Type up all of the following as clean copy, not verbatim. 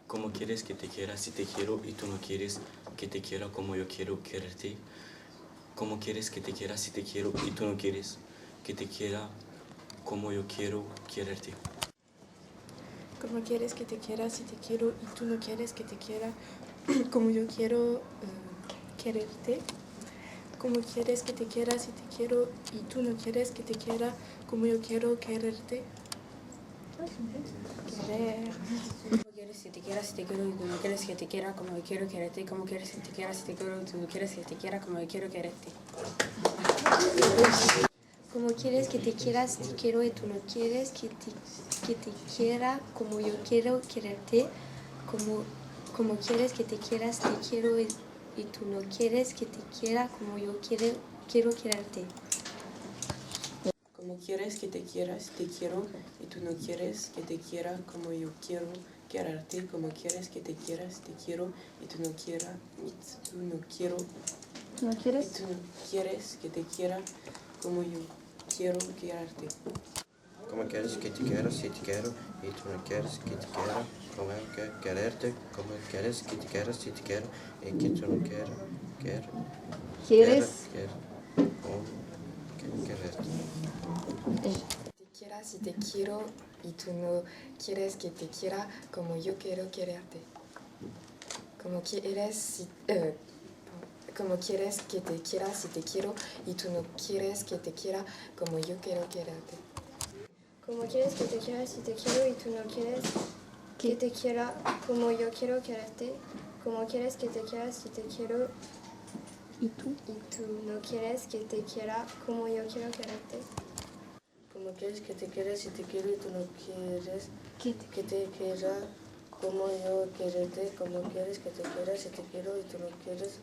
¿Cómo quieres que te quiera si te quiero y tú no quieres que te quiera como yo quiero quererte? ¿Cómo quieres que te quiera si te quiero y tú no quieres que te quiera como yo quiero quererte? ¿Cómo quieres que te quiera si te quiero y tú no quieres que te quiera como yo quiero quererte? ¿Cómo quieres que te quiera si te quiero y tú no quieres que te quiera como yo quiero quererte? Querer. ¿Cómo quieres que te quiera si te quiero y tú no quieres que te quiera como yo quiero quererte? ¿Cómo quieres que te quiera si te quiero y tú no quieres que te quiera como yo quiero quererte? ¿Cómo quieres que te quiera si te quiero y tú no quieres que te quiera como yo quiero quererte? ¿Cómo quieres que te quiera si te quiero y tú no quieres que te quiera como yo quiero quererte? ¿Cómo quieres que te quiera si te quiero y tú no quieres que te quiera como yo quiero quererte? ¿Cómo quieres que te quiera si te quiero y tú no quieres que te quiera como yo quiero quererte? ¿Cómo quieres que te quiera si te quiero y tú no quieres que te quiera como yo quererte? ¿Cómo quieres que te quiera si te quiero y que tú no quieres quererte? Te quiera si te quiero y tú no quieres que te quiera como yo quiero quererte. Como quieres que te quiera si te quiero y tú no quieres que te quiera como yo quiero quererte. ¿Cómo quieres que te quiera si te quiero y tú no quieres que te quiera como yo quiero quererte? ¿Cómo quieres que te quiera si te quiero y tú no quieres que te quiera como yo quiero quererte? ¿Cómo quieres que te quiera si te quiero y tú no quieres que te quiera como yo quererte? ¿Cómo quieres que te quiera si te quiero y tú no quieres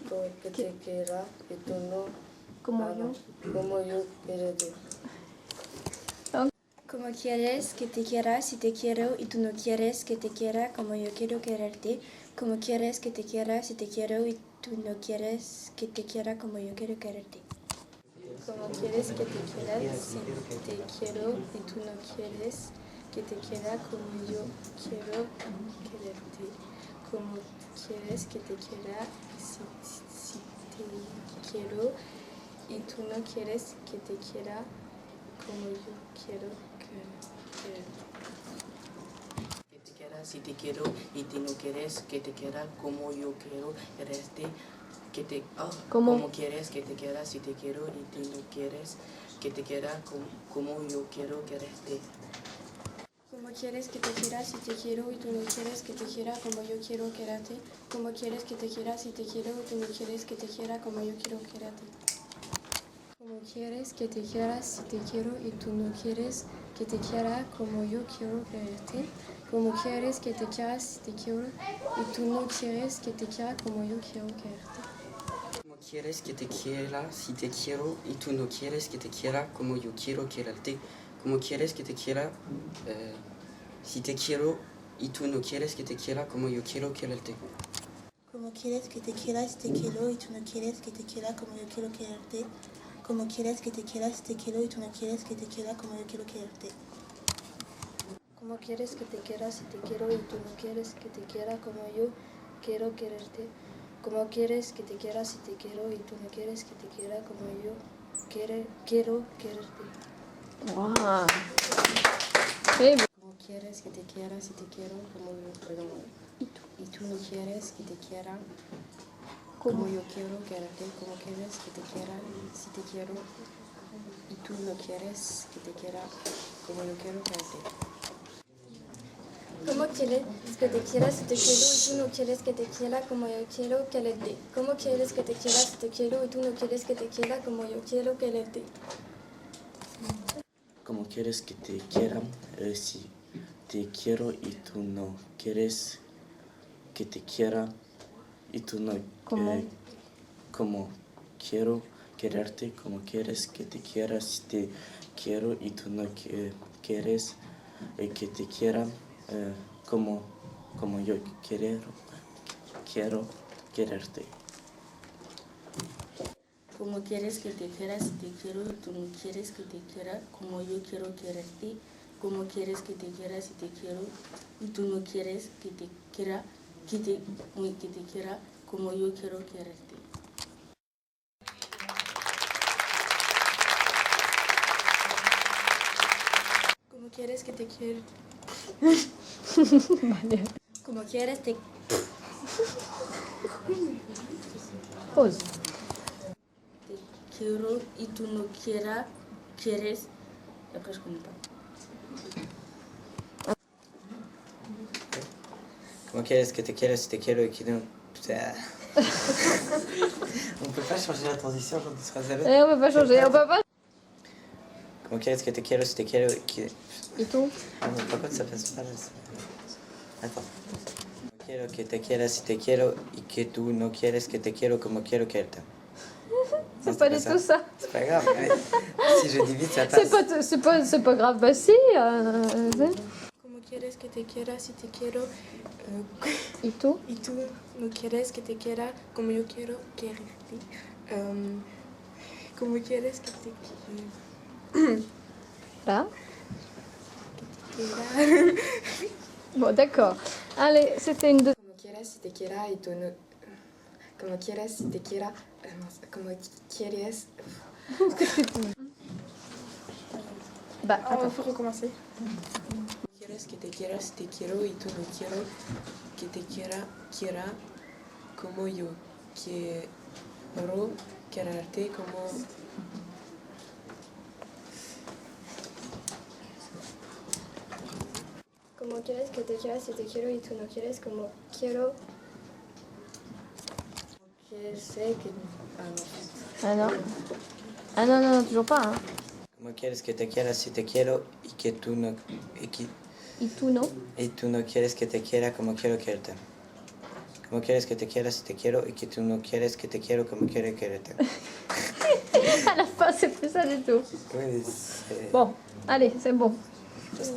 que te quiera y tú no como yo quererte? ¿Cómo quieres que te quiera si te quiero y tú no quieres que te quiera como yo quiero quererte? ¿Cómo quieres que te quiera si te quiero y tú no quieres que te quiera como yo quiero quererte? ¿Cómo quieres que te quiera si te quiero y tú no quieres que te quiera como yo quiero quererte? ¿Cómo quieres que te quiera si te quiero y tú no quieres que te quiera como yo quiero quererte? Que te quiera si te quiero y tú no quieres que te quiera como yo quiero quererte. ¿Cómo quieres que te quiera si te quiero y tú no quieres que te quiera como yo quiero quererte? ¿Cómo quieres que te quiera si te quiero y tú no quieres que te quiera como yo quiero quererte? ¿Cómo quieres que te quiera si te quiero y tú no quieres que te quiera como yo quiero quererte? ¿Cómo quieres que te quiera si te quiero y tú no quieres que te quiera como yo quiero quererte? ¿Cómo quieres que te quiera si te quiero y tú no quieres que te quiera como yo quiero quererte? ¿Cómo quieres que te quiera si te quiero y tú no quieres que te quiera como yo quiero quererte? ¿Cómo quieres que te quiera si te quiero y tú no quieres que te quiera como yo quiero quererte? ¿Cómo quieres que te quiera si te quiero y tú no quieres que te quiera como yo quiero quererte? ¿Cómo quieres que te quiera si te quiero y tú no quieres que te quiera como yo quiero quererte? ¿Cómo quieres que te quiera si te quiero y tú no quieres que te quiera como yo quiero quererte? ¿Cómo quieres que te quiera si te quiero y tú no quieres que te quiera como yo quiero quererte? Wow. ¿Cómo quieres que te quiera si te quiero como yo, y tú no quieres que te quiera como yo quiero quererte? ¿Cómo quieres que te quiera si te quiero y tú no quieres que te quiera como yo quiero quererte? ¿Cómo quieres que te quiera si te quiero y tú no quieres que te quiera como yo quiero quererte? ¿Cómo quieres que te quiera si te quiero y tú no quieres que te quiera como yo quiero quererte? ¿Cómo quieres que te quiera si te quiero y tú no quieres que te quiera y tú no como quiero quererte? ¿Cómo quieres que te quiera si te quiero y tú no quieres que te quiera como yo quiero quererte? ¿Cómo quieres que te quiera si te quiero y tú no quieres que te quiera como yo quiero quererte? como quieres que te quiera si te quiero y tú no quieres que te quiera, que te quiera como yo quiero quererte. Como quieres que te quiera. Vale. Como quieres te. Pause. Te quiero y tú no quieres. Y après je connais pas. Como quieres que te quiera si te quiero y que no... Putain. On peut pas changer la transition quand tu seras zélé. On peut pas changer, on peut pas. Como quieres que te quiero si te quiero y que... Et tout? Ah non, par contre ça passe pas là. Attends. Como quiero que te quiera si te quiero y que tú no quieres que te quiero como quiero quererte. C'est pas du tout ça. C'est pas grave, mais si je dis vite ça passe. C'est pas grave, bah si. Como quieres que te quiera si te quiero. Et tout? Y tú no quieres que te quiera como yo quiero quererte. Como quieres que te quiera. Là. Quiera. Bon, d'accord. Allez, c'était une... Como quieres si te quiera y tú no... Como quieres si te quiera... Como quieres... Bah, On attends. faut recommencer. Quieres que te quiera si te quiero y tú no quiero que te quiera como yo quiero quererte como... Como quieres que te quiera si te quiero y tú no quieres como quiero. Que sé que... Ah non. Ah non, non, non, toujours pas. Hein. Como quieres que te quiera si te quiero y que tú no... Et tout, non? Y tú no quieres que te quiera como quiero quererte. Como quieres que te quiera si te quiero y que tú no quieres que te quiero como quiero quererte. À la fin, c'est plus ça du tout. Oui, c'est... Bon, allez, c'est bon. Yes.